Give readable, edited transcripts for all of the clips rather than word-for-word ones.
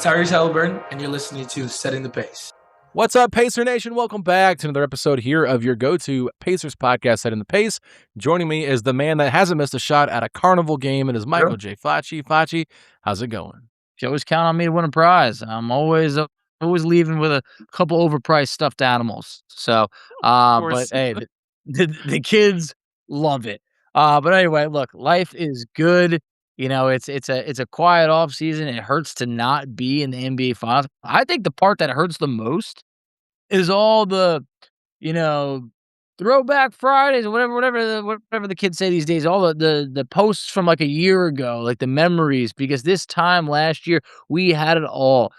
is Tyrese Haliburton, and you're listening to Setting the Pace. What's up, Pacer Nation? Welcome back to another episode here of your go-to Pacers podcast, Setting the Pace. Joining me is the man that hasn't missed a shot at a carnival game, and is Michael J. Facci. Facci, how's it going? You always count on me to win a prize. I'm always leaving with a couple overpriced stuffed animals. So, but hey, the kids love it. But anyway, look, life is good. You know, it's a quiet off season. It hurts to not be in the NBA Finals. I think the part that hurts the most is all the, throwback Fridays or whatever the kids say these days. All the posts from like a year ago, like the memories, because this time last year we had it all.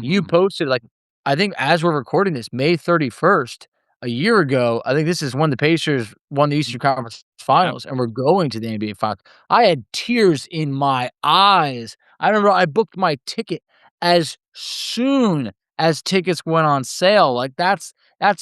You posted, like, I think as we're recording this, May 31st, a year ago, I think this is when the Pacers won the Eastern Conference Finals and we're going to the NBA Finals. I had tears in my eyes. I remember I booked my ticket as soon as tickets went on sale. Like, that's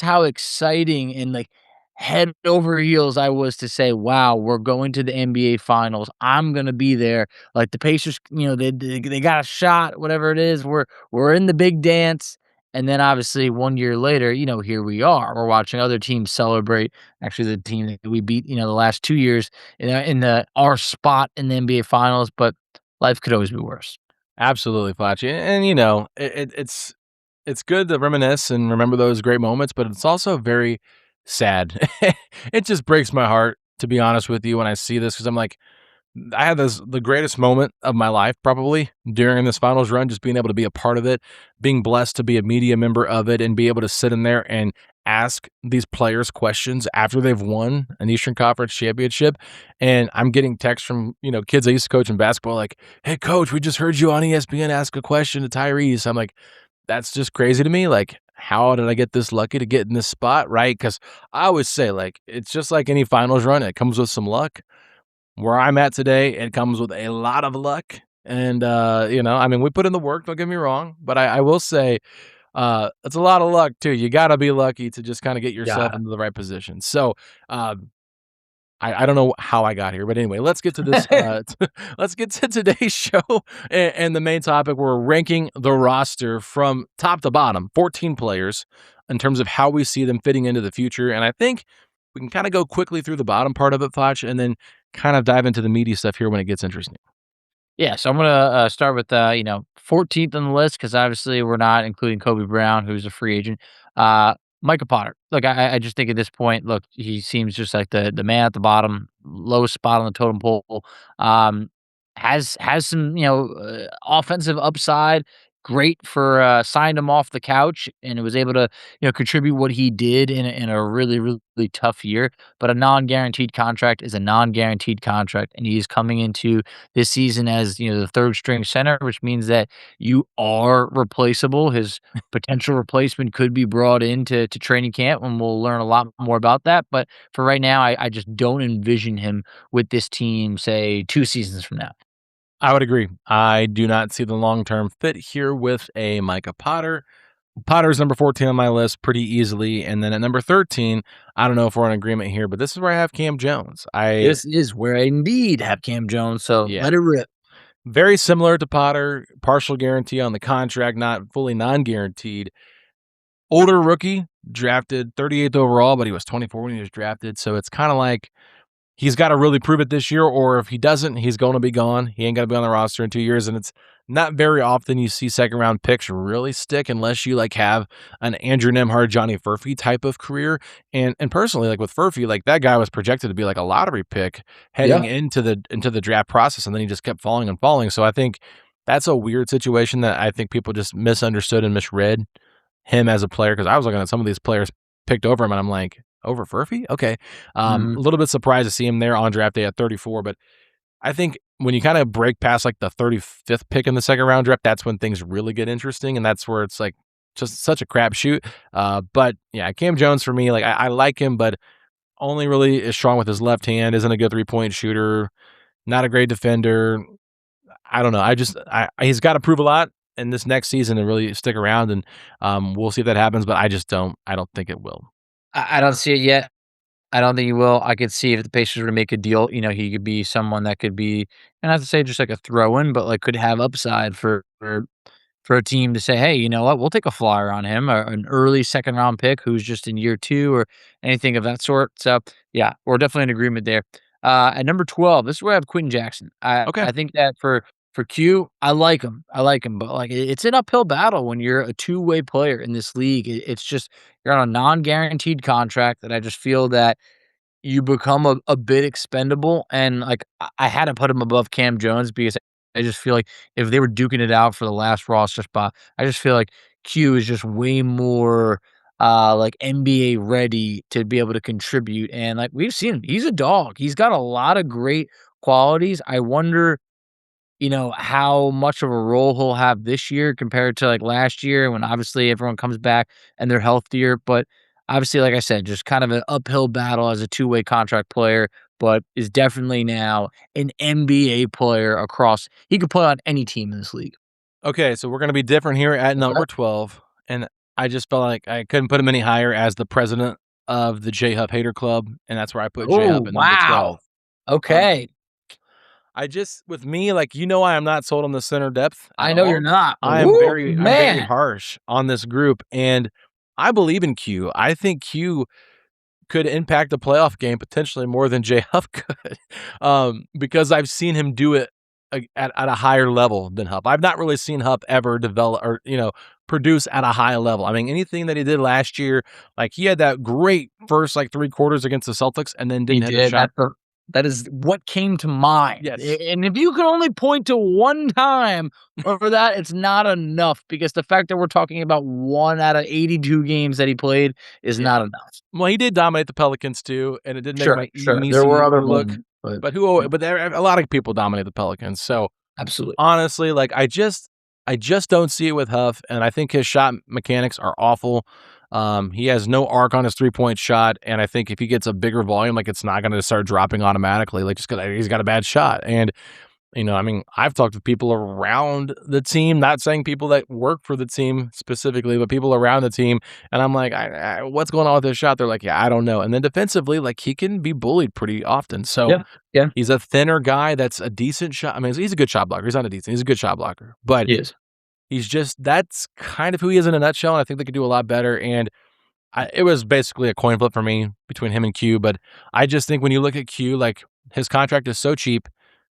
how exciting and like head over heels I was to say, wow, we're going to the NBA Finals. I'm gonna be there. Like, the Pacers, they got a shot, whatever it is. We're in the big dance. And then obviously 1 year later, here we are. We're watching other teams celebrate. Actually, the team that we beat, the last 2 years in our spot in the NBA Finals. But life could always be worse. Absolutely, Facci. And it's good to reminisce and remember those great moments, but it's also very sad. It just breaks my heart, to be honest with you, when I see this, because I'm like, I had the greatest moment of my life probably during this finals run, just being able to be a part of it, being blessed to be a media member of it, and be able to sit in there and ask these players questions after they've won an Eastern Conference championship. And I'm getting texts from, kids I used to coach in basketball like, hey, coach, we just heard you on ESPN ask a question to Tyrese. I'm like, that's just crazy to me. Like, how did I get this lucky to get in this spot, right? Because I always say, like, it's just like any finals run. It comes with some luck. Where I'm at today, it comes with a lot of luck. And, we put in the work, don't get me wrong. But I will say it's a lot of luck, too. You got to be lucky to just kind of get yourself into the right position. So I don't know how I got here. But anyway, let's get to this. Let's get to today's show. And the main topic, we're ranking the roster from top to bottom, 14 players, in terms of how we see them fitting into the future. And I think we can kind of go quickly through the bottom part of it, Foch, and then kind of dive into the meaty stuff here when it gets interesting. Yeah, so I'm going to start with, 14th on the list, because obviously we're not including Kobe Brown, who's a free agent. Micah Potter. Look, I just think at this point, look, he seems just like the man at the bottom, lowest spot on the totem pole. Has some, offensive upside. Great for signed him off the couch, and it was able to, contribute what he did in a really, really tough year. But a non-guaranteed contract is a non-guaranteed contract, and he's coming into this season as, the third string center, which means that you are replaceable. His potential replacement could be brought into training camp, and we'll learn a lot more about that. But for right now, I just don't envision him with this team, say, 2 seasons from now. I would agree. I do not see the long-term fit here with a Micah Potter. Potter's number 14 on my list pretty easily. And then at number 13, I don't know if we're in agreement here, but this is where I have Cam Jones. This is where I indeed have Cam Jones, so let it rip. Very similar to Potter, partial guarantee on the contract, not fully non-guaranteed. Older rookie, drafted 38th overall, but he was 24 when he was drafted. So it's kind of like, he's got to really prove it this year, or if he doesn't, he's going to be gone. He ain't going to be on the roster in 2 years, and it's not very often you see second-round picks really stick unless you, like, have an Andrew Nembhard, Johnny Furphy type of career. And personally, like, with Furphy, like, that guy was projected to be, like, a lottery pick heading into the draft process, and then he just kept falling and falling. So I think that's a weird situation that I think people just misunderstood and misread him as a player, because I was looking at some of these players picked over him, and I'm like, over Furphy? Okay. A little bit surprised to see him there on draft day at 34, but I think when you kind of break past like the 35th pick in the second round draft, that's when things really get interesting, and that's where it's like just such a crapshoot. But yeah, Cam Jones for me, like I like him, but only really is strong with his left hand, isn't a good 3-point shooter, not a great defender. I don't know. He's got to prove a lot in this next season and really stick around, and we'll see if that happens, but I don't think it will. I don't see it yet. I don't think he will. I could see if the Pacers were to make a deal, he could be someone that could be, and not to say just like a throw-in, but like could have upside for for a team to say, hey, you know what, we'll take a flyer on him, or an early second round pick who's just in year 2 or anything of that sort. So yeah, we're definitely in agreement there. At number 12, this is where I have Quentin Jackson. Okay. I think that for Q, I like him. But like it's an uphill battle when you're a two-way player in this league. It's just you're on a non-guaranteed contract that I just feel that you become a bit expendable, and, like, I had to put him above Cam Jones because I just feel like if they were duking it out for the last roster spot, I just feel like Q is just way more, like, NBA ready to be able to contribute, and, like, we've seen him. He's a dog. He's got a lot of great qualities. I wonder, how much of a role he'll have this year compared to, like, last year when obviously everyone comes back and they're healthier, but obviously, like I said, just kind of an uphill battle as a two-way contract player, but is definitely now an NBA player across he could play on any team in this league. Okay, so we're gonna be different here at number 12, and I just felt like I couldn't put him any higher as the president of the J Huff Hater Club, and that's where I put J Oh, Huff at number wow. 12. Um, Okay. with me, like, I am not sold on the center depth at I know you're all. not, but I'm woo, very man. harsh on this group, and I believe in Q. I think Q could impact a playoff game potentially more than J Huff could, because I've seen him do it at a higher level than Huff. I've not really seen Huff ever develop or produce at a high level. I mean, anything that he did last year, like he had that great first like 3 quarters against the Celtics, and then He didn't hit a did. shot. That is what came to mind. Yes. And if you can only point to one time for that, it's not enough because the fact that we're talking about 1 out of 82 games that he played is Yeah. not enough. Well, he did dominate the Pelicans too, and it did make Sure. me There were other look. moments, but But but there a lot of people dominate the Pelicans. So absolutely. honestly, like I just don't see it with Huff, and I think his shot mechanics are awful. He has no arc on his 3-point shot, and I think if he gets a bigger volume, like it's not going to start dropping automatically, like just because he's got a bad shot. And I mean, I've talked to people around the team, not saying people that work for the team specifically, but people around the team, and I'm like, what's going on with his shot? They're like, yeah, I don't know. And then defensively, like he can be bullied pretty often. So Yeah. he's a thinner guy that's a decent shot. I mean, he's a good shot blocker. He's not a decent. He's a good shot blocker, but He is. that's kind of who he is in a nutshell. And I think they could do a lot better. And it was basically a coin flip for me between him and Q. But I just think when you look at Q, like his contract is so cheap.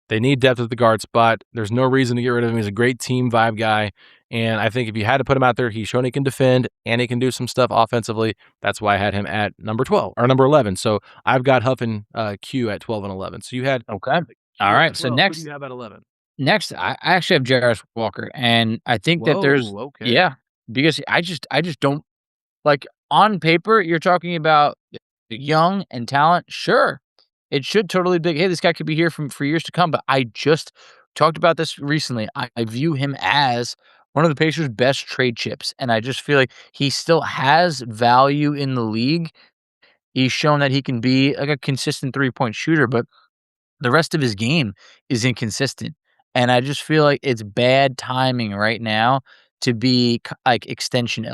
They need depth at the guard spot. There's no reason to get rid of him. He's a great team vibe guy. And I think if you had to put him out there, he's shown he can defend and he can do some stuff offensively. That's why I had him at number 12 or number 11. So I've got Huff and Q at 12 and 11. So you had. Okay. All right. So 12. next. Who do you have at 11? Next, I actually have Jarris Walker, and I think that there's okay. because I just don't like on paper, you're talking about young and talent. Sure, it should totally be. Hey, this guy could be here for years to come. But I just talked about this recently. I view him as one of the Pacers' best trade chips, and I just feel like he still has value in the league. He's shown that he can be like a consistent 3-point shooter, but the rest of his game is inconsistent, and I just feel like it's bad timing right now to be like extension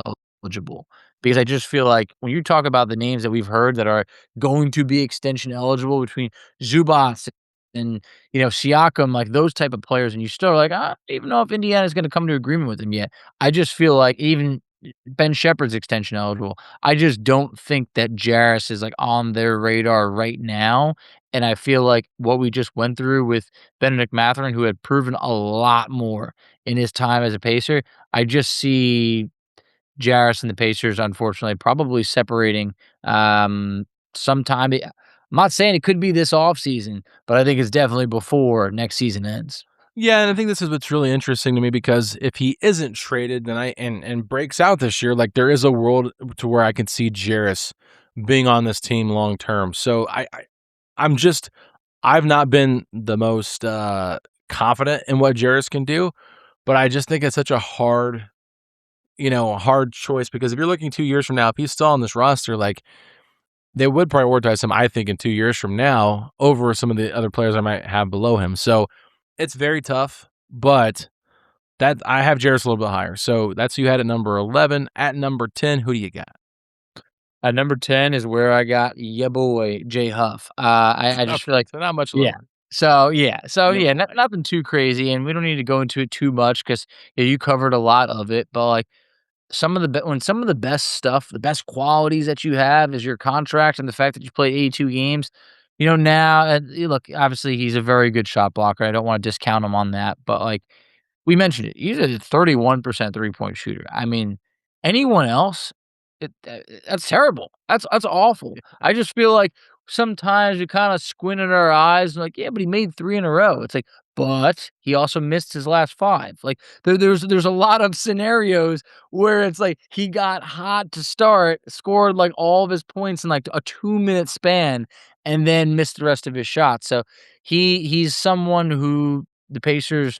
eligible because I just feel like when you talk about the names that we've heard that are going to be extension eligible between Zubats and Siakam, like those type of players, and you still are like, I don't even know if Indiana's going to come to agreement with him yet. I just feel like even Ben Shepherd's extension eligible. I just don't think that Jarris is like on their radar right now. And I feel like what we just went through with Benedict Mathurin, who had proven a lot more in his time as a Pacer, I just see Jarris and the Pacers, unfortunately, probably separating sometime. I'm not saying it could be this offseason, but I think it's definitely before next season ends. Yeah, and I think this is what's really interesting to me because if he isn't traded then and breaks out this year, like there is a world to where I can see Jarris being on this team long term. So I've not been the most confident in what Jarris can do, but I just think it's such a hard choice because if you're looking 2 years from now, if he's still on this roster, like they would prioritize him, I think, in 2 years from now over some of the other players I might have below him. So it's very tough, but that I have Jarris a little bit higher. So that's who you had at number 11. At number 10, who do you got? At number 10 is where I got boy, J Huff. I just feel like so not much lower. So yeah, nothing too crazy, and we don't need to go into it too much because you covered a lot of it. But like some of the best stuff, the best qualities that you have is your contract and the fact that you play 82 games. Now look, obviously he's a very good shot blocker. I don't want to discount him on that, but like we mentioned it, he's a 31% 3-point shooter. I mean, anyone else, that's terrible. That's awful. I just feel like sometimes we kinda squint at our eyes and like, "Yeah, but he made 3 in a row." It's like, "But he also missed his last 5." Like, there's a lot of scenarios where it's like he got hot to start, scored, like, all of his points in, like, a 2-minute span, and then missed the rest of his shots. So he's someone who the Pacers,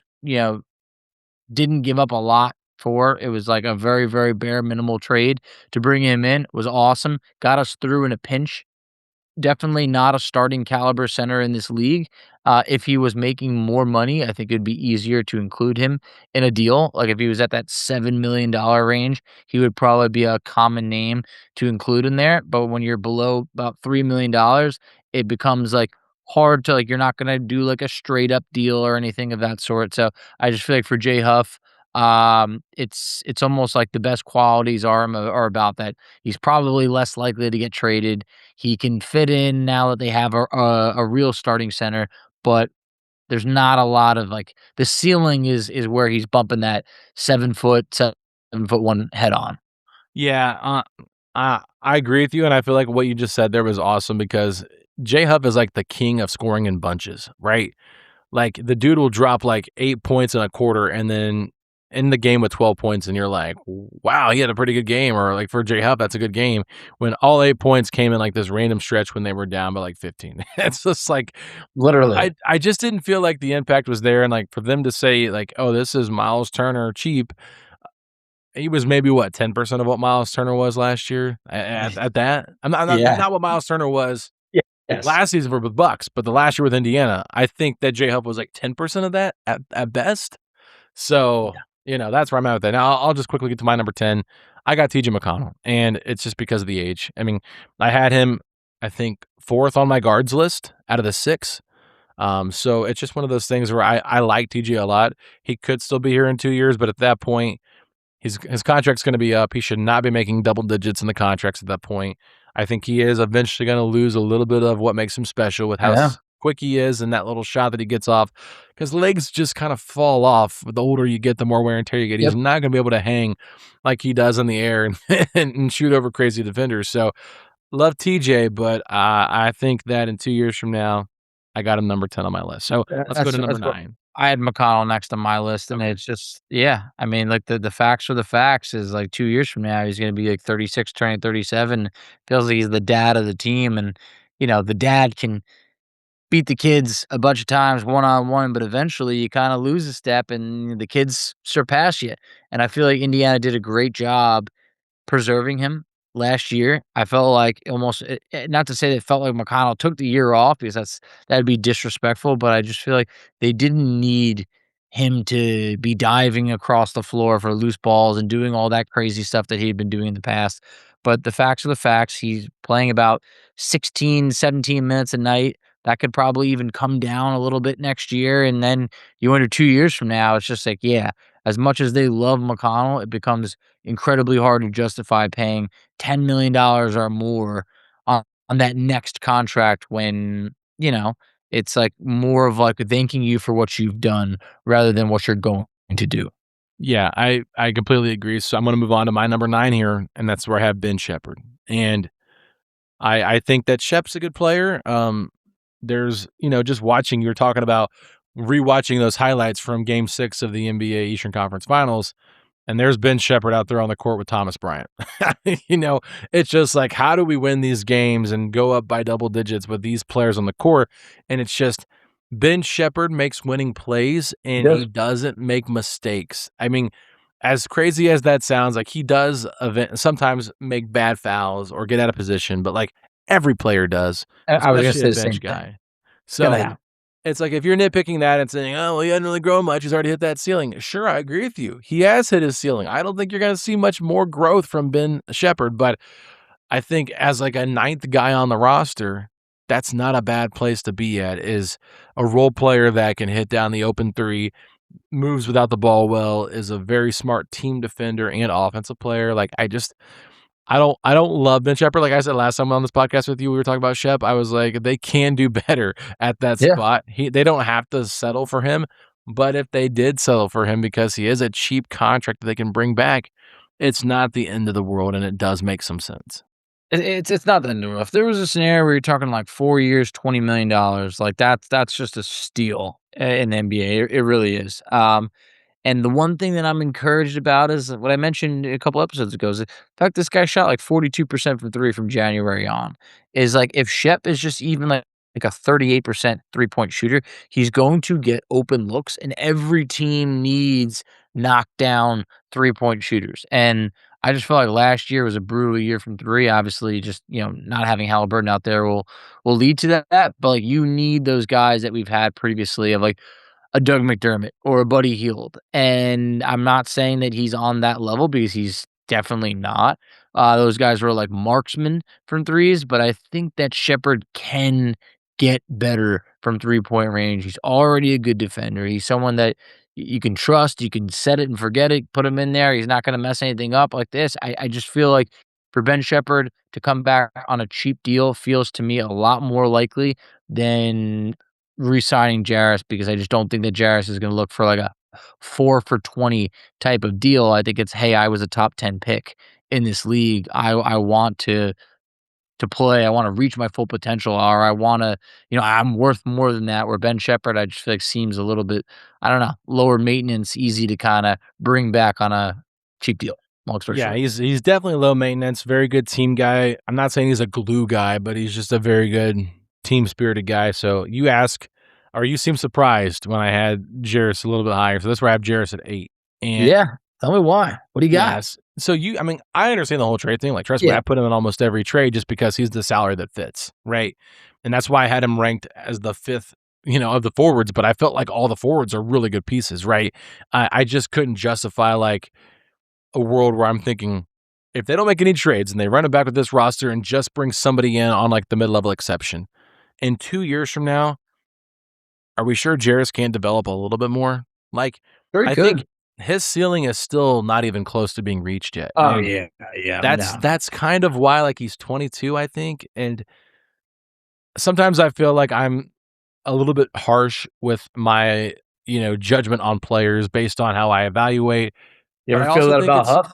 didn't give up a lot for. It was like a very, very bare minimal trade to bring him in. It was awesome. Got us through in a pinch. Definitely not a starting caliber center in this league. If he was making more money, I think it'd be easier to include him in a deal. Like if he was at that $7 million range, he would probably be a common name to include in there. But when you're below about $3 million, it becomes like hard to like you're not gonna do like a straight up deal or anything of that sort. So I just feel like for Jay Huff, it's almost like the best qualities are about that. He's probably less likely to get traded. He can fit in now that they have a real starting center, but there's not a lot of like the ceiling is where he's bumping that 7'1" head on. Yeah, I agree with you, and I feel like what you just said there was awesome because J Hub is like the king of scoring in bunches, right? Like the dude will drop like 8 points in a quarter and then end the game with 12 points, and you're like, wow, he had a pretty good game. Or like for J Hub, that's a good game. When all 8 points came in like this random stretch when they were down by like 15. It's just like Literally. I just didn't feel like the impact was there. And like for them to say, like, oh, this is Miles Turner cheap. He was maybe what 10% of what Miles Turner was last year at that. Yeah. Not what Miles Turner was Yes. last season for the Bucks, but the last year with Indiana, I think that J Hub was like 10% of that at best. So that's where I'm at with that. Now I'll just quickly get to my number 10. I got TJ McConnell, and it's just because of the age. I mean, I had him, I think, 4th on my guards list out of the 6. So it's just one of those things where I like TJ a lot. He could still be here in 2 years, but at that point, his contract's going to be up. He should not be making double digits in the contracts at that point. I think he is eventually going to lose a little bit of what makes him special with how quick he is and that little shot that he gets off, because legs just kind of fall off. The older you get, the more wear and tear you get. He's not going to be able to hang like he does in the air and shoot over crazy defenders. So love TJ, but I think that in 2 years from now, I got him number 10 on my list. So let's go to number 9. I had McConnell next on my list, and it's just I mean, like the facts are the facts. Is like 2 years from now, he's going to be like 36, turning 37. Feels like he's the dad of the team, and the dad can beat the kids a bunch of times one-on-one, but eventually you kind of lose a step, and the kids surpass you. And I feel like Indiana did a great job preserving him last year. I felt like almost not to say that it felt like McConnell took the year off because that'd be disrespectful, but I just feel like they didn't need him to be diving across the floor for loose balls and doing all that crazy stuff that he had been doing in the past. But the facts are the facts. He's playing about 16, 17 minutes a night. That could probably even come down a little bit next year. And then you enter 2 years from now, it's just like, as much as they love McConnell, it becomes incredibly hard to justify paying $10 million or more on that next contract when, it's like more of like thanking you for what you've done rather than what you're going to do. Yeah, I completely agree. So I'm going to move on to my number 9 here, and that's where I have Ben Shepherd. And I think that Shep's a good player. There's, just watching, you're talking about rewatching those highlights from Game 6 of the NBA Eastern Conference Finals, and there's Ben Shepherd out there on the court with Thomas Bryant. It's just like, how do we win these games and go up by double digits with these players on the court? And it's just Ben Shepherd makes winning plays, and he doesn't make mistakes. I mean, as crazy as that sounds, like he does sometimes make bad fouls or get out of position, but like every player does. I was going to say the bench same guy. thing. So it's like if you're nitpicking that and saying, oh, well, he hasn't really grown much, he's already hit that ceiling. Sure, I agree with you. He has hit his ceiling. I don't think you're going to see much more growth from Ben Shepherd, but I think as like a 9th guy on the roster, that's not a bad place to be at, is a role player that can hit down the open three, moves without the ball well, is a very smart team defender and offensive player. Like, I don't love Ben Shepherd. Like I said last time on this podcast with you, we were talking about Shep. I was like, they can do better at that spot. They don't have to settle for him, but if they did settle for him because he is a cheap contract that they can bring back, it's not the end of the world, and it does make some sense. It's not that new. If there was a scenario where you're talking like 4 years, $20 million, like that's just a steal in the NBA. It really is. And the one thing that I'm encouraged about is what I mentioned a couple episodes ago is the fact this guy shot like 42% from three from January on. Is like if Shep is just even like a 38% 3-point shooter, he's going to get open looks, and every team needs knockdown 3-point shooters. And I just feel like last year was a brutal year from three. Obviously, just not having Haliburton out there will lead to that. But like you need those guys that we've had previously of like a Doug McDermott or a Buddy Hield. And I'm not saying that he's on that level because he's definitely not. Those guys were like marksmen from threes, but I think that Shepherd can get better from 3-point range. He's already a good defender. He's someone that you can trust. You can set it and forget it, put him in there. He's not going to mess anything up like this. I just feel like for Ben Shepherd to come back on a cheap deal feels to me a lot more likely than re-signing Jarris, because I just don't think that Jarris is going to look for like a 4 for 20 type of deal. I think it's, hey, I was a top 10 pick in this league. I want to play. I want to reach my full potential, or I want to, I'm worth more than that. Where Ben Shepherd, I just feel like seems a little bit, I don't know, lower maintenance, easy to kind of bring back on a cheap deal. Yeah, he's definitely low maintenance, very good team guy. I'm not saying he's a glue guy, but he's just a very good team-spirited guy. So you ask, or you seem surprised when I had Jarris a little bit higher. So that's where I have Jarris at 8. And yeah, tell me why. What do you got? Yes. So I understand the whole trade thing. Like, trust me, I put him in almost every trade just because he's the salary that fits, right? And that's why I had him ranked as the 5th, of the forwards. But I felt like all the forwards are really good pieces, right? I just couldn't justify like a world where I'm thinking, if they don't make any trades and they run it back with this roster and just bring somebody in on like the mid-level exception, in 2 years from now, are we sure Jarris can't develop a little bit more? Like, I think his ceiling is still not even close to being reached yet. Oh, and yeah. That's kind of why, like, he's 22, I think. And sometimes I feel like I'm a little bit harsh with my, judgment on players based on how I evaluate. You ever feel that about Huff?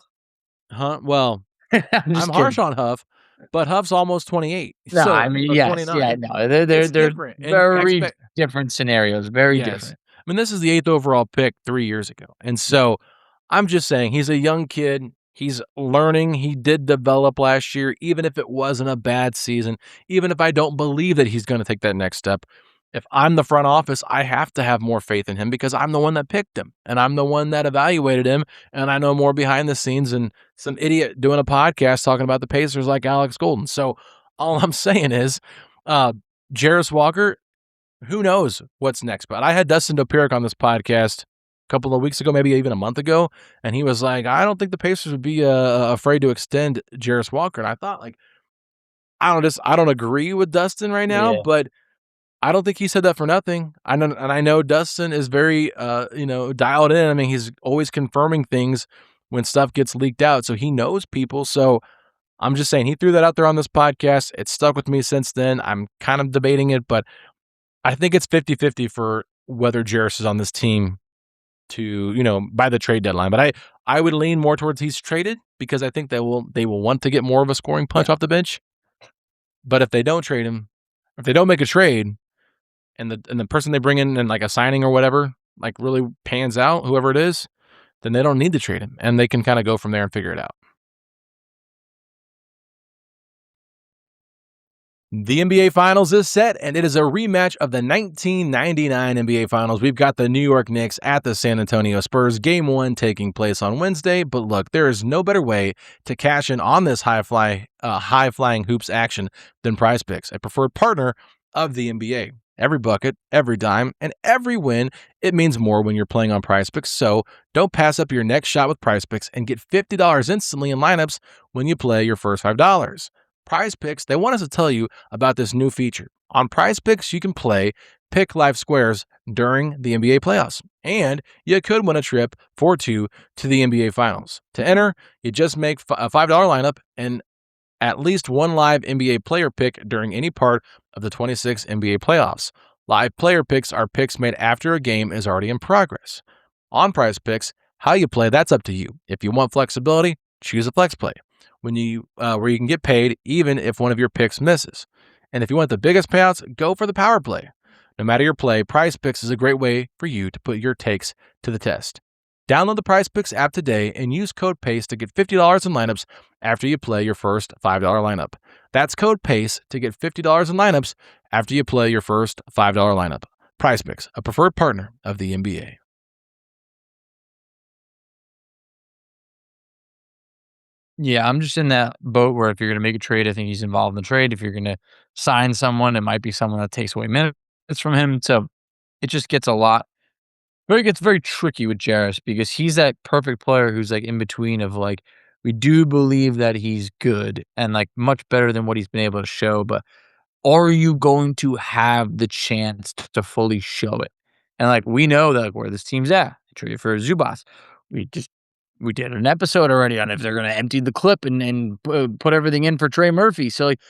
Huh? Well, I'm harsh on Huff, but Huff's almost 28. No, so, I mean, yes, 29. yeah, no, they're very different scenarios, very different. I mean, this is the 8th overall pick 3 years ago. And so I'm just saying he's a young kid. He's learning. He did develop last year, even if it wasn't a bad season, even if I don't believe that he's going to take that next step. If I'm the front office, I have to have more faith in him because I'm the one that picked him and I'm the one that evaluated him, and I know more behind the scenes than some idiot doing a podcast talking about the Pacers like Alex Golden. So all I'm saying is Jarris Walker, who knows what's next? But I had Dustin Dopirak on this podcast a couple of weeks ago, maybe even a month ago, and he was like, I don't think the Pacers would be afraid to extend Jarris Walker. And I thought, like, I don't agree with Dustin right now, but I don't think he said that for nothing. I know Dustin is very, dialed in. I mean, he's always confirming things when stuff gets leaked out, so he knows people. So I'm just saying, he threw that out there on this podcast. It's stuck with me since then. I'm kind of debating it, but I think it's 50-50 for whether Jarris is on this team to, by the trade deadline. But I would lean more towards he's traded because I think they will want to get more of a scoring punch off the bench. But if they don't trade him, if they don't make a trade, and the person they bring in and like a signing or whatever, like really pans out, whoever it is, then they don't need to trade him. And they can kind of go from there and figure it out. The NBA Finals is set, and it is a rematch of the 1999 NBA Finals. We've got the New York Knicks at the San Antonio Spurs, Game 1 taking place on Wednesday. But look, there is no better way to cash in on this high-flying hoops action than PrizePicks, a preferred partner of the NBA. Every bucket, every dime, and every win, it means more when you're playing on PrizePicks. So don't pass up your next shot with PrizePicks and get $50 instantly in lineups when you play your first $5. Prize Picks, they want us to tell you about this new feature. On Prize Picks, you can play Pick Live Squares during the NBA playoffs, and you could win a trip for two to the NBA Finals. To enter, you just make a $5 lineup and at least one live NBA player pick during any part of the 26 NBA playoffs. Live player picks are picks made after a game is already in progress. On Prize Picks, how you play, that's up to you. If you want flexibility, choose a flex play where you can get paid even if one of your picks misses. And if you want the biggest payouts, go for the power play. No matter your play, Prize Picks is a great way for you to put your takes to the test. Download the Prize Picks app today and use code PACE to get $50 in lineups after you play your first $5 lineup. That's code PACE to get $50 in lineups after you play your first $5 lineup. Prize Picks, a preferred partner of the NBA. Yeah, I'm just in that boat where if you're going to make a trade, I think he's involved in the trade. If you're going to sign someone, it might be someone that takes away minutes from him. So it just gets it gets very tricky with Jarris because he's that perfect player who's like in between of like, we do believe that he's good and like much better than what he's been able to show, but are you going to have the chance to fully show it? And like, we know that like, where this team's at. Traded for Zubas. We did an episode already on if they're going to empty the clip and put everything in for Trey Murphy. So like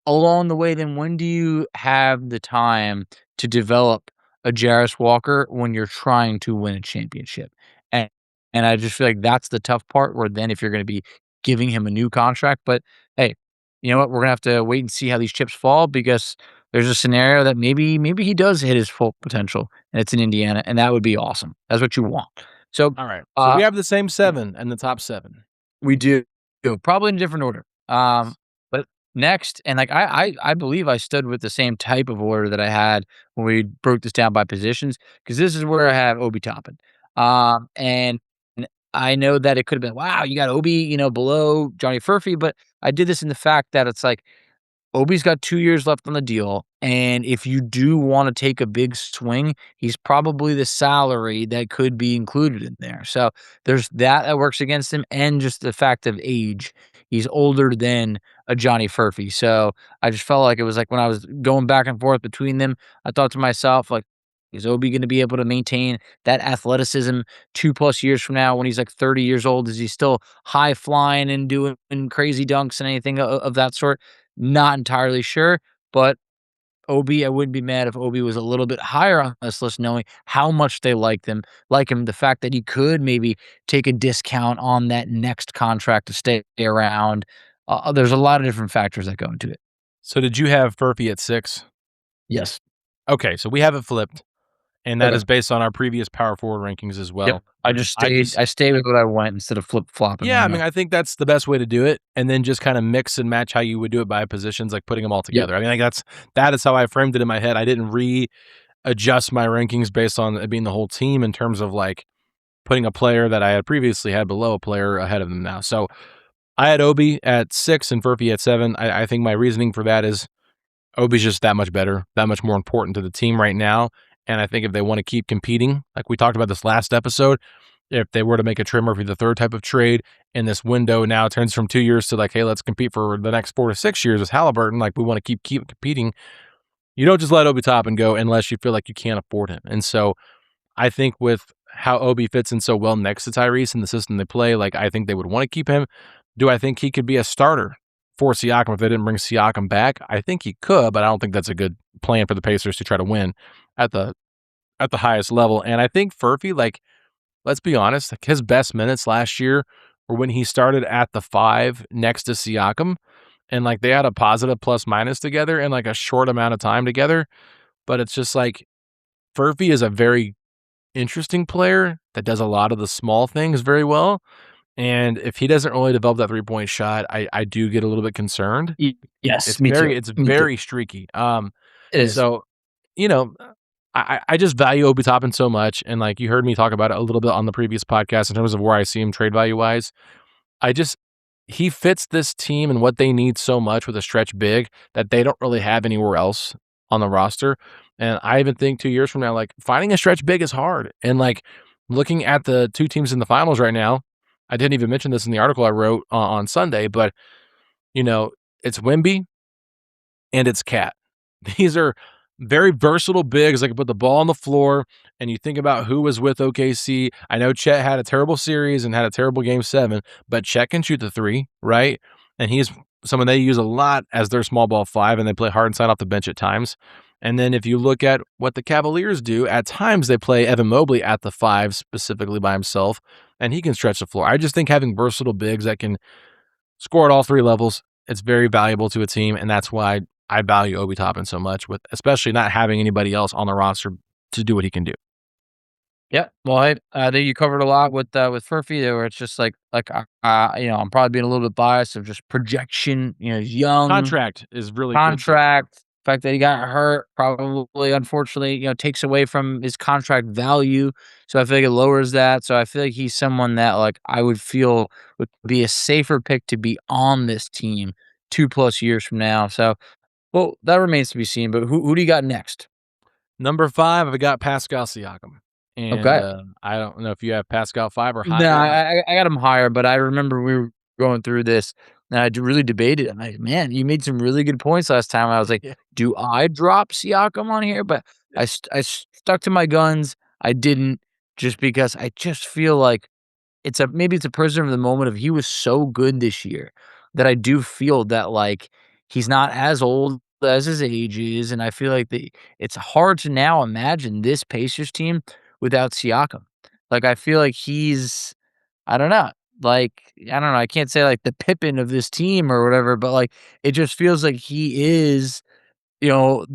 along the way, then when do you have the time to develop a Jarris Walker when you're trying to win a championship? And I just feel like that's the tough part where then if you're going to be giving him a new contract, but hey, you know what? We're going to have to wait and see how these chips fall because there's a scenario that maybe he does hit his full potential and it's in Indiana and that would be awesome. That's what you want. So, all right. So we have the same 7 and the top 7. We do. Probably in a different order. But next, and like I believe I stood with the same type of order that I had when we broke this down by positions, because this is where I have Obi Toppin. And I know that it could have been, wow, you got Obi, below Johnny Furphy, but I did this in the fact that it's like Obi's got 2 years left on the deal, and if you do want to take a big swing, he's probably the salary that could be included in there. So there's that works against him, and just the fact of age. He's older than a Johnny Furphy. So I just felt like it was like when I was going back and forth between them, I thought to myself, like, is Obi going to be able to maintain that athleticism 2+ years from now when he's like 30 years old? Is he still high flying and doing crazy dunks and anything of that sort? Not entirely sure, but Obi, I wouldn't be mad if Obi was a little bit higher on this list, knowing how much they like him. The fact that he could maybe take a discount on that next contract to stay around. There's a lot of different factors that go into it. So did you have Furphy at 6? Yes. Okay, so we have it flipped, and that is based on our previous power forward rankings as well. Yep. I stayed with what I went instead of flip-flopping. Yeah, I mean, I think that's the best way to do it, and then just kind of mix and match how you would do it by positions, like putting them all together. Yep. I mean, like that is how I framed it in my head. I didn't readjust my rankings based on it being the whole team in terms of like putting a player that I had previously had below a player ahead of them now. So I had Obi at 6 and Furphy at 7. I think my reasoning for that is Obi's just that much better, that much more important to the team right now. And I think if they want to keep competing, like we talked about this last episode, if they were to make a Trey Murphy the third type of trade, and this window now turns from 2 years to like, hey, let's compete for the next 4 to 6 years with Haliburton, like we want to keep competing, you don't just let Obi Toppin go unless you feel like you can't afford him. And so I think with how Obi fits in so well next to Tyrese and the system they play, like I think they would want to keep him. Do I think he could be a starter for Siakam if they didn't bring Siakam back? I think he could, but I don't think that's a good plan for the Pacers to try to win at the highest level. And I think Furphy, like, let's be honest, like his best minutes last year were when he started at the 5 next to Siakam, and like they had a positive plus minus together in like a short amount of time together. But it's just like Furphy is a very interesting player that does a lot of the small things very well. And if he doesn't really develop that 3-point shot, I do get a little bit concerned. Yes, it's me too. It's very streaky. It is. So, I just value Obi Toppin so much, and like you heard me talk about it a little bit on the previous podcast in terms of where I see him trade value wise. He fits this team and what they need so much with a stretch big that they don't really have anywhere else on the roster. And I even think 2 years from now, like finding a stretch big is hard. And like looking at the 2 teams in the finals right now, I didn't even mention this in the article I wrote on Sunday, but it's Wemby and it's Cat. These are very versatile bigs that can put the ball on the floor. And you think about who was with OKC. I know Chet had a terrible series and had a terrible game 7, but Chet can shoot the 3, right? And he's someone they use a lot as their small ball 5, and they play hard inside off the bench at times. And then if you look at what the Cavaliers do, at times they play Evan Mobley at the 5 specifically by himself, and he can stretch the floor. I just think having versatile bigs that can score at all 3 levels, it's very valuable to a team, and that's why I value Obi Toppin so much, with especially not having anybody else on the roster to do what he can do. Yeah, well, I think you covered a lot with Furphy there, where it's just I'm probably being a little bit biased of just projection. He's young. Contract is really good. Contract. The fact that he got hurt probably, unfortunately, takes away from his contract value. So I feel like it lowers that. So I feel like he's someone that I would feel would be a safer pick to be on this team 2+ years from now. So, well, that remains to be seen. But who do you got next? Number 5, I've got Pascal Siakam. And Okay. I don't know if you have Pascal 5 or higher. No, I got him higher, but I remember we were going through this, and I really debated. I'm like, man, you made some really good points last time. I was like, do I drop Siakam on here? But I stuck to my guns. I didn't, just because I just feel like maybe it's a prisoner of the moment of he was so good this year that I do feel that he's not as old as his age is, and I feel like it's hard to now imagine this Pacers team without Siakam. I feel like he's, I don't know. I don't know. I can't say the Pippen of this team or whatever, but it just feels like he is, I don't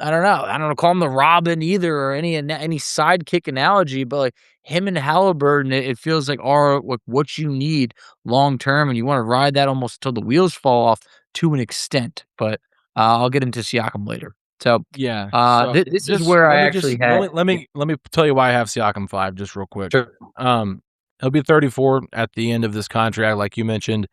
know, call him the Robin either, or any sidekick analogy, but him and Haliburton, it feels like are what you need long term, and you want to ride that almost until the wheels fall off to an extent. But I'll get into Siakam later. So yeah, this is where I actually had. Let me tell you why I have Siakam 5 just real quick. Sure. He'll be 34 at the end of this contract, like you mentioned.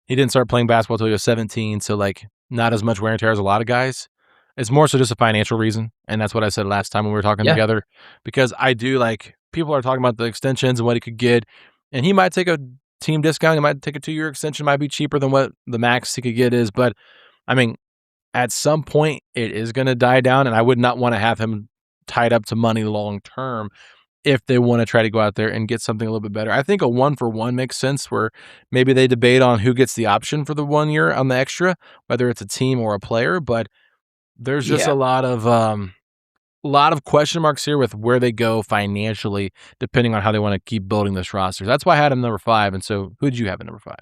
He didn't start playing basketball until he was 17, so not as much wear and tear as a lot of guys. It's more so just a financial reason, and that's what I said last time when we were talking together. Because I do people are talking about the extensions and what he could get, and he might take a team discount. He might take a 2-year extension. Might be cheaper than what the max he could get is. But I mean, at some point, it is going to die down, and I would not want to have him tied up to money long term if they want to try to go out there and get something a little bit better. I think a 1-for-1 makes sense, where maybe they debate on who gets the option for the 1 year on the extra, whether it's a team or a player, but there's just a lot of question marks here with where they go financially, depending on how they want to keep building this roster. That's why I had him number 5. And so who did you have at number 5?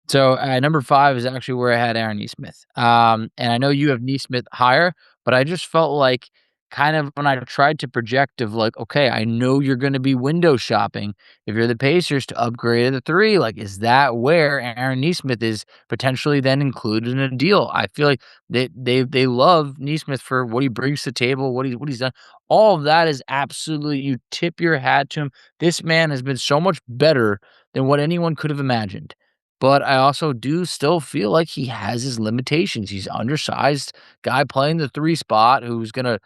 So number 5 is actually where I had Aaron Nesmith. And I know you have Nesmith higher, but I just felt like kind of when I tried to project of okay, I know you're going to be window shopping if you're the Pacers to upgrade to the 3. Is that where Aaron Nesmith is potentially then included in a deal? I feel like they love Nesmith for what he brings to the table, what he's done. All of that is absolutely, you tip your hat to him. This man has been so much better than what anyone could have imagined. But I also do still feel like he has his limitations. He's undersized guy playing the 3 spot who's going to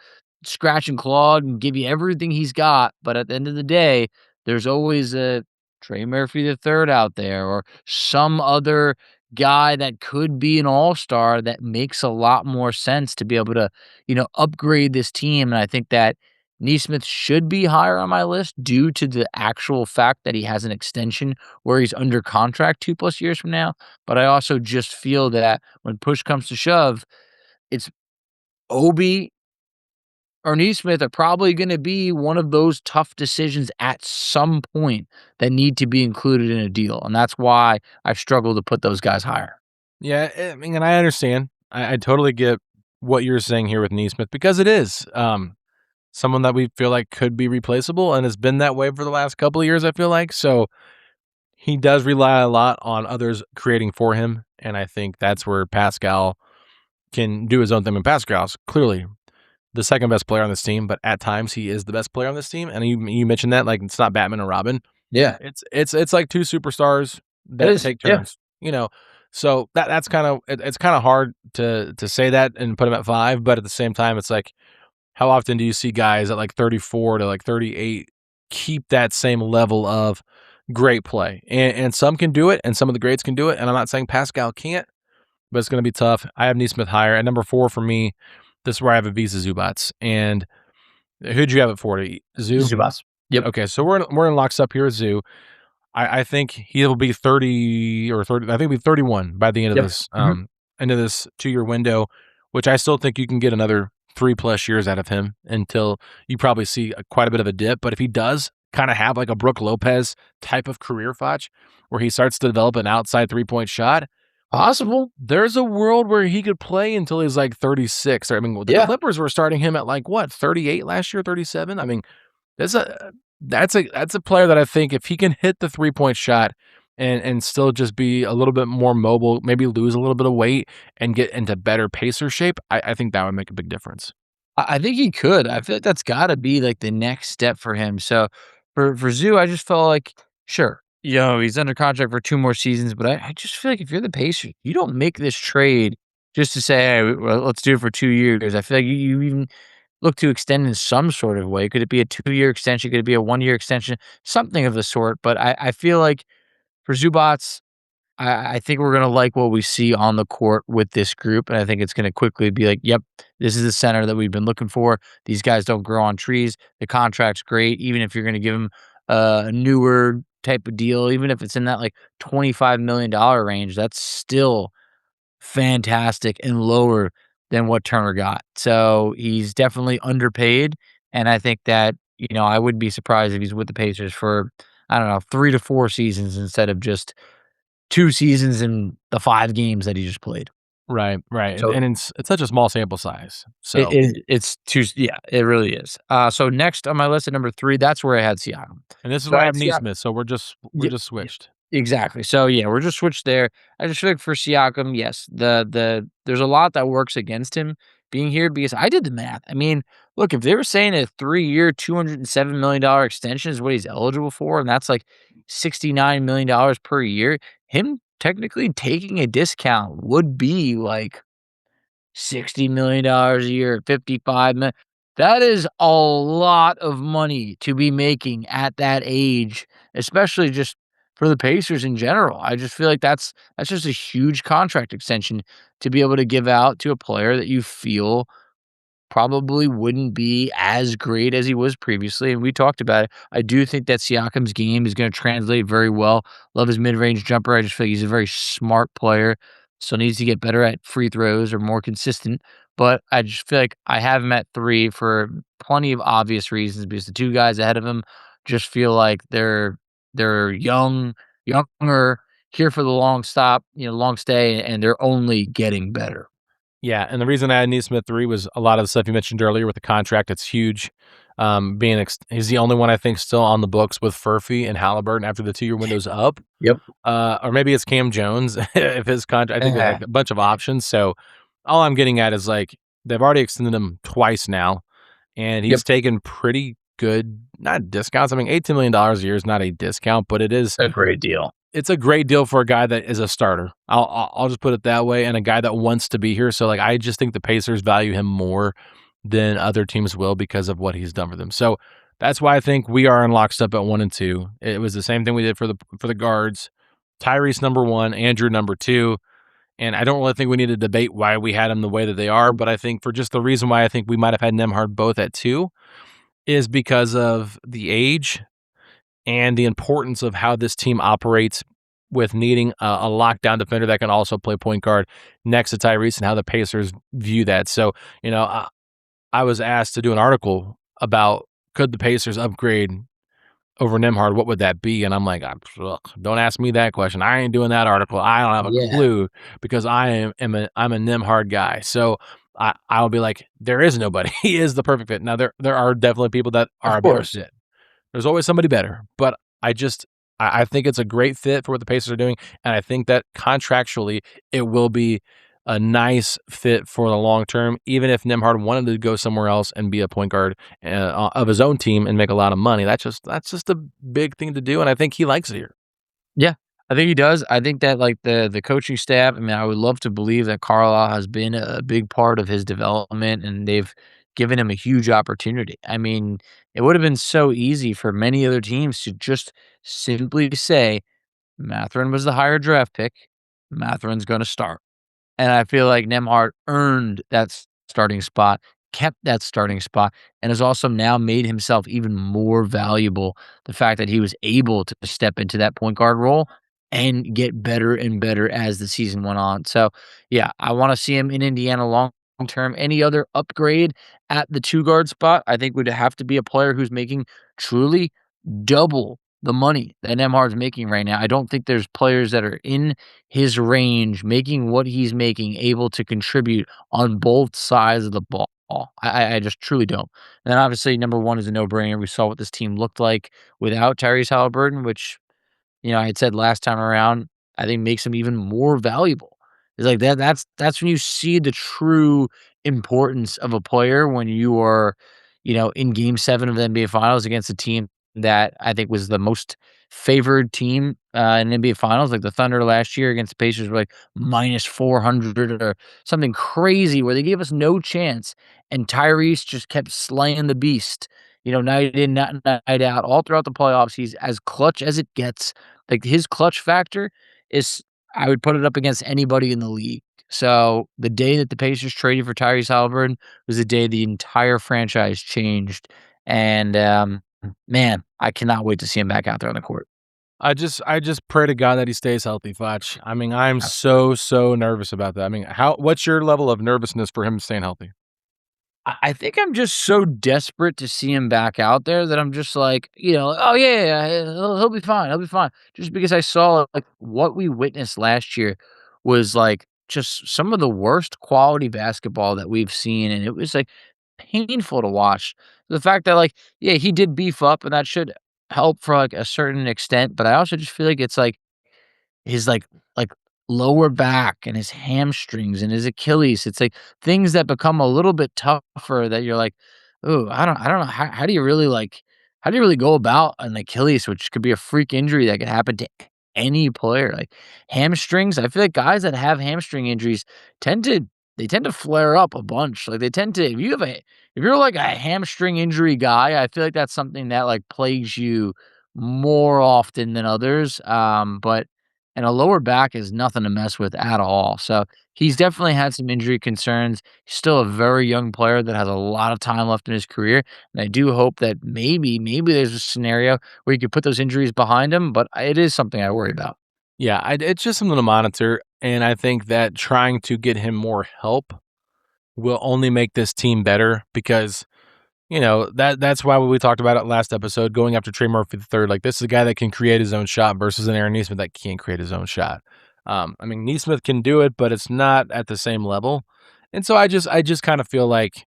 scratch and claw and give you everything he's got. But at the end of the day, there's always a Trey Murphy III out there, or some other guy that could be an all-star that makes a lot more sense to be able to, upgrade this team. And I think that Nesmith should be higher on my list due to the actual fact that he has an extension where he's under contract 2+ years from now. But I also just feel that when push comes to shove, it's Obi or Nesmith are probably going to be one of those tough decisions at some point that need to be included in a deal. And that's why I've struggled to put those guys higher. Yeah, I mean, and I understand. I totally get what you're saying here with Nesmith, because it is someone that we feel like could be replaceable and has been that way for the last couple of years, I feel like. So he does rely a lot on others creating for him, and I think that's where Pascal can do his own thing. And Pascal's clearly the second best player on this team, but at times he is the best player on this team. And you mentioned that it's not Batman and Robin. Yeah, it's like 2 superstars that take turns. So that's kind of it's kind of hard to say that and put him at 5, but at the same time, it's how often do you see guys at 34 to 38 keep that same level of great play? And some can do it, and some of the greats can do it. And I'm not saying Pascal can't, but it's going to be tough. I have Neesmith higher. At number 4 for me, this is where I have Ivica Zubac. And who'd you have it for? Zoo? Zubac. Yep. Okay, so we're in locks up here with Zoo. I think he'll be 30 or 30. I think he'll be 31 by the end of this end of this 2-year window, which I still think you can get another 3+ years out of him until you probably see quite a bit of a dip. But if he does kind of have like a Brook Lopez type of career, Foch, where he starts to develop an outside 3-point shot, possible. There's a world where he could play until he's like 36. I mean, the Clippers were starting him at like what, 38 last year, 37. I mean, that's a player that I think if he can hit the 3-point shot and still just be a little bit more mobile, maybe lose a little bit of weight and get into better pacer shape, I think that would make a big difference. I think he could. I feel like that's got to be like the next step for him. So for Zoo, I just felt like, sure, he's under contract for 2 more seasons, but I just feel like if you're the Pacers, you don't make this trade just to say, hey, well, let's do it for 2 years. I feel like you even look to extend in some sort of way. Could it be a 2-year extension? Could it be a 1-year extension? Something of the sort. But I feel like for Zubac, I think we're going to like what we see on the court with this group. And I think it's going to quickly be like, yep, this is the center that we've been looking for. These guys don't grow on trees. The contract's great. Even if you're going to give him a newer type of deal, even if it's in that like $25 million range, that's still fantastic and lower than what Turner got. So he's definitely underpaid. And I think that, I wouldn't be surprised if he's with the Pacers for, I don't know, 3 to 4 seasons instead of just 2 seasons in the 5 games that he just played. Right. So and it's such a small sample size. So it's too, it really is. So next on my list at number 3, that's where I had Siakam. And this is where I have Neesmith. So we're just switched. Exactly. So we're just switched there. I just feel like for Siakam, yes, there's a lot that works against him being here because I did the math. I mean, look, if they were saying a 3-year, $207 million extension is what he's eligible for, and that's like $69 million per year, him technically taking a discount would be like $60 million a year, $55 million. That is a lot of money to be making at that age, especially just for the Pacers in general. I just feel like that's just a huge contract extension to be able to give out to a player that you feel probably wouldn't be as great as he was previously, and we talked about it. I do think that Siakam's game is going to translate very well. Love his mid-range jumper. I just feel like he's a very smart player. Still needs to get better at free throws or more consistent, but I just feel like I have him at 3 for plenty of obvious reasons because the 2 guys ahead of him just feel like they're younger, here for the long stay, and they're only getting better. Yeah, and the reason I had Neesmith 3 was a lot of the stuff you mentioned earlier with the contract. It's huge. He's the only one I think still on the books with Furphy and Haliburton after the 2-year window's up. Yep. Or maybe it's Cam Jones if his contract. I think they have a bunch of options. So all I'm getting at is like they've already extended him twice now, and he's taken pretty good, not discounts. I mean, $18 million a year is not a discount, but it is a great deal. It's a great deal for a guy that is a starter. I'll just put it that way, and a guy that wants to be here. So like I just think the Pacers value him more than other teams will because of what he's done for them. So that's why I think we are in lockstep at 1 and 2. It was the same thing we did for the guards. Tyrese number 1, Andrew number 2. And I don't really think we need to debate why we had them the way that they are, but I think for just the reason why I think we might have had Nembhard both at 2 is because of the age and the importance of how this team operates with needing a lockdown defender that can also play point guard next to Tyrese and how the Pacers view that. So, I was asked to do an article about could the Pacers upgrade over Nembhard, what would that be? And I'm like, don't ask me that question. I ain't doing that article. I don't have a clue because I'm a Nembhard guy. So I'll be like, there is nobody. He is the perfect fit. Now there are definitely people that are a better fit. There's always somebody better, but I think it's a great fit for what the Pacers are doing, and I think that contractually it will be a nice fit for the long term, even if Nembhard wanted to go somewhere else and be a point guard of his own team and make a lot of money. That's just a big thing to do, and I think he likes it here. Yeah, I think he does. I think that like the coaching staff, I mean, I would love to believe that Carlisle has been a big part of his development, and they've given him a huge opportunity. I mean, it would have been so easy for many other teams to just simply say, Mathurin was the higher draft pick. Matherin's going to start. And I feel like Nembhard earned that starting spot, kept that starting spot, and has also now made himself even more valuable. The fact that he was able to step into that point guard role and get better and better as the season went on. So, yeah, I want to see him in Indiana long term. Any other upgrade at the 2 guard spot, I think would have to be a player who's making truly double the money that Nembhard's making right now. I don't think there's players that are in his range, making what he's making, able to contribute on both sides of the ball. I just truly don't. And then obviously number one is a no-brainer. We saw what this team looked like without Tyrese Haliburton, which I had said last time around, I think makes him even more valuable. It's like that's when you see the true importance of a player when you are, in game 7 of the NBA Finals against a team that I think was the most favored team in NBA Finals. Like the Thunder last year against the Pacers were like -400 or something crazy where they gave us no chance. And Tyrese just kept slaying the beast, night in, night out, all throughout the playoffs. He's as clutch as it gets. Like his clutch factor is, I would put it up against anybody in the league. So the day that the Pacers traded for Tyrese Haliburton was the day the entire franchise changed. And man, I cannot wait to see him back out there on the court. I just pray to God that he stays healthy, Fletch. I mean, I'm so nervous about that. I mean, what's your level of nervousness for him staying healthy? I think I'm just so desperate to see him back out there that I'm just like, oh yeah, he'll be fine, he'll be fine. Just because I saw like what we witnessed last year was like just some of the worst quality basketball that we've seen, and it was like painful to watch. The fact that like, yeah, he did beef up, and that should help for like a certain extent, but I also just feel like it's like his like lower back and his hamstrings and his Achilles. It's like things that become a little bit tougher that you're like, "Ooh, I don't know. How do you really how do you really go about an Achilles, which could be a freak injury that could happen to any player? Like hamstrings, I feel like guys that have hamstring injuries tend to flare up a bunch. Like they tend to if you're like a hamstring injury guy, I feel like that's something that like plagues you more often than others. But and a lower back is nothing to mess with at all. So he's definitely had some injury concerns. He's still a very young player that has a lot of time left in his career. And I do hope that maybe there's a scenario where you could put those injuries behind him, but it is something I worry about. Yeah, it's just something to monitor, and I think that trying to get him more help will only make this team better because that's why we talked about it last episode, going after Trey Murphy III. Like, this is a guy that can create his own shot versus an Aaron Nesmith that can't create his own shot. I mean, Nesmith can do it, but it's not at the same level. And so I just kind of feel like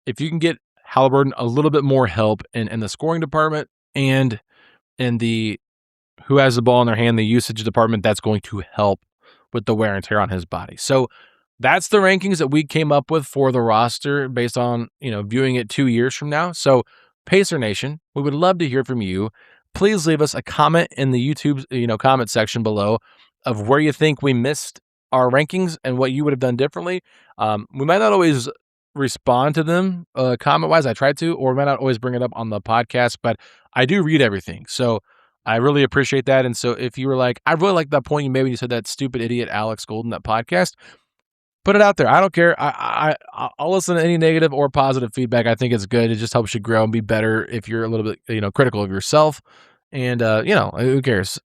if you can get Haliburton a little bit more help in the scoring department and in the who has the ball in their hand, the usage department, that's going to help with the wear and tear on his body. So that's the rankings that we came up with for the roster based on, viewing it 2 years from now. So Pacer Nation, we would love to hear from you. Please leave us a comment in the YouTube, comment section below of where you think we missed our rankings and what you would have done differently. We might not always respond to them comment-wise. I tried to, or we might not always bring it up on the podcast, but I do read everything. So I really appreciate that. And so if you were like, I really like that point you made when you said that stupid idiot Alex Golden, that podcast, put it out there. I don't care. I'll listen to any negative or positive feedback. I think it's good. It just helps you grow and be better if you're a little bit, critical of yourself. And, who cares?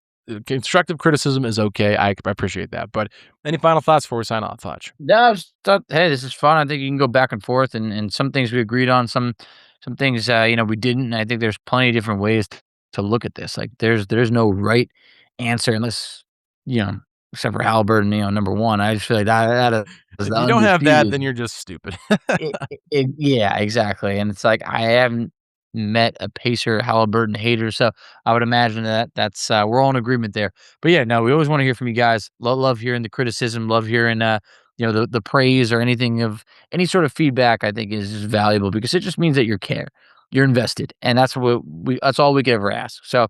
Constructive criticism is okay. I appreciate that. But any final thoughts before we sign off, Fudge? No, hey, this is fun. I think you can go back and forth, and some things we agreed on, some things we didn't. And I think there's plenty of different ways to look at this. Like there's no right answer unless except for Haliburton, number one. I just feel like that is if you don't have that, then you're just stupid. Yeah, exactly. And it's like I haven't met a Pacer Haliburton hater, so I would imagine that's we're all in agreement there. But yeah, no, we always want to hear from you guys. Love hearing the criticism, love hearing the praise or anything of any sort of feedback. I think is valuable because it just means that you're invested, and that's what that's all we could ever ask. So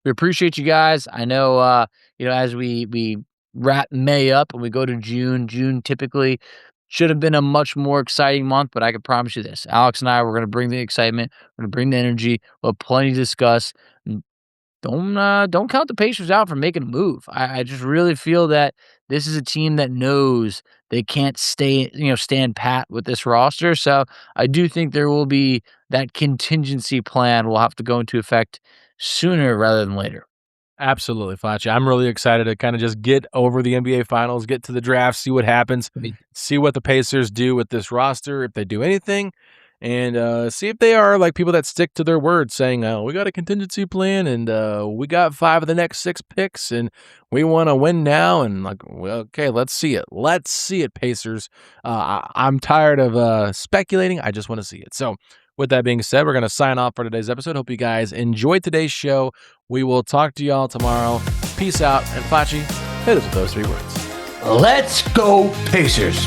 we appreciate you guys. I know as we wrap May up and we go to June. June typically should have been a much more exciting month, but I can promise you this. Alex and I, we're going to bring the excitement. We're going to bring the energy. We'll have plenty to discuss. Don't count the Pacers out for making a move. I just really feel that this is a team that knows They can't stand pat with this roster. So I do think there will be that contingency plan will have to go into effect sooner rather than later. Absolutely, Facci. I'm really excited to kind of just get over the NBA Finals, get to the draft, see what happens, see what the Pacers do with this roster, if they do anything, and see if they are like people that stick to their word, saying, "Oh, we got a contingency plan, and we got 5 of the next 6 picks, and we want to win now." And like, well, okay, let's see it. Let's see it, Pacers. I'm tired of speculating. I just want to see it. So, with that being said, we're going to sign off for today's episode. Hope you guys enjoyed today's show. We will talk to y'all tomorrow. Peace out. And Facci, hit us with those 3 words. Let's go, Pacers.